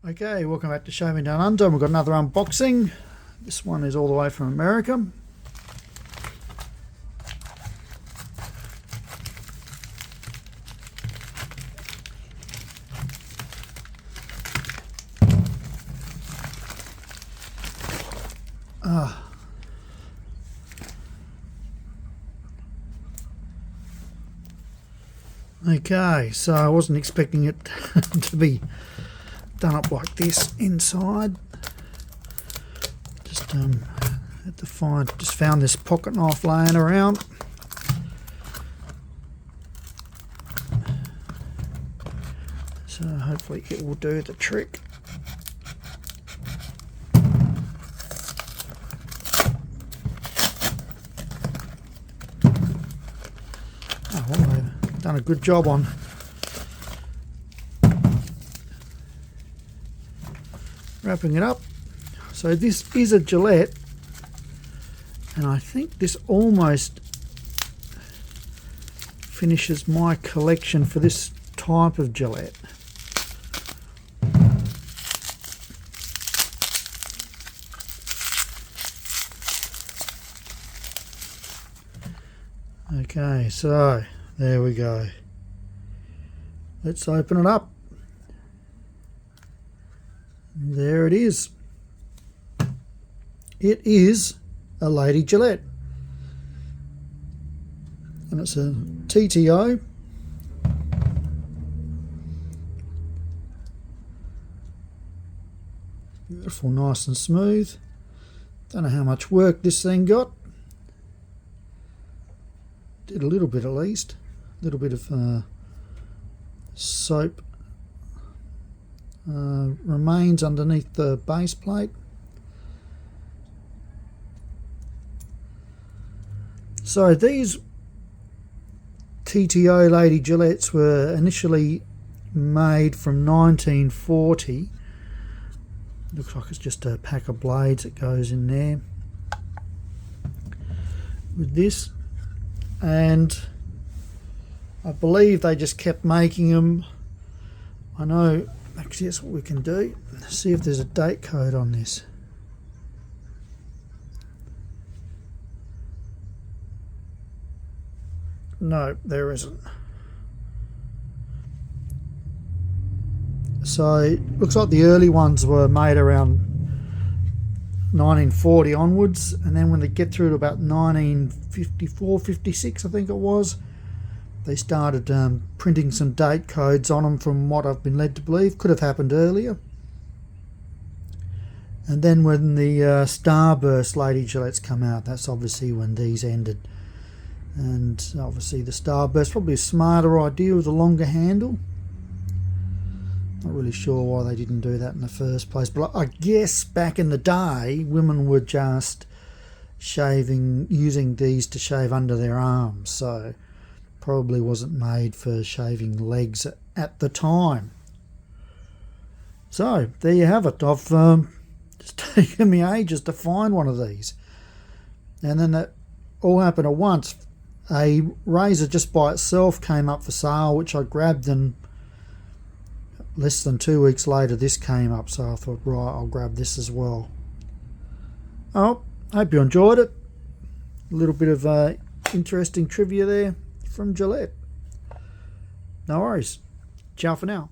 Okay, welcome back to Shaving Down Under. We've got another unboxing. This one is all the way from America. Okay, so I wasn't expecting it to be done up like this inside. Just had to found this pocket knife laying around. So hopefully it will do the trick. Oh, well, they've done a good job on wrapping it up. So this is a Gillette, and I think this almost finishes my collection for this type of Gillette. Okay, so there we go. Let's open it up. There it is. It is a Lady Gillette, and it's a TTO. Beautiful, nice and smooth. Don't know how much work this thing got. Did a little bit at least. A little bit of soap remains underneath the base plate. So these TTO Lady Gillettes were initially made from 1940. Looks like it's just a pack of blades that goes in there with this, and I believe they just kept making them. I know, actually that's what we can do. See if there's a date code on this. No, there isn't. So it looks like the early ones were made around 1940 onwards, and then when they get through to about 1954, 56 I think it was, they started printing some date codes on them, from what I've been led to believe. Could have happened earlier. And then when the Starburst Lady Gillettes come out, that's obviously when these ended. And obviously the Starburst, probably a smarter idea with a longer handle. Not really sure why they didn't do that in the first place, but I guess back in the day women were just using these to shave under their arms, so probably wasn't made for shaving legs at the time. So there you have it. I've it's taken me ages to find one of these, and then that all happened at once. A razor just by itself came up for sale, which I grabbed, and less than 2 weeks later this came up, so I thought, right, I'll grab this as well. Oh, hope you enjoyed it. A little bit of interesting trivia there from Gillette. No worries. Ciao for now.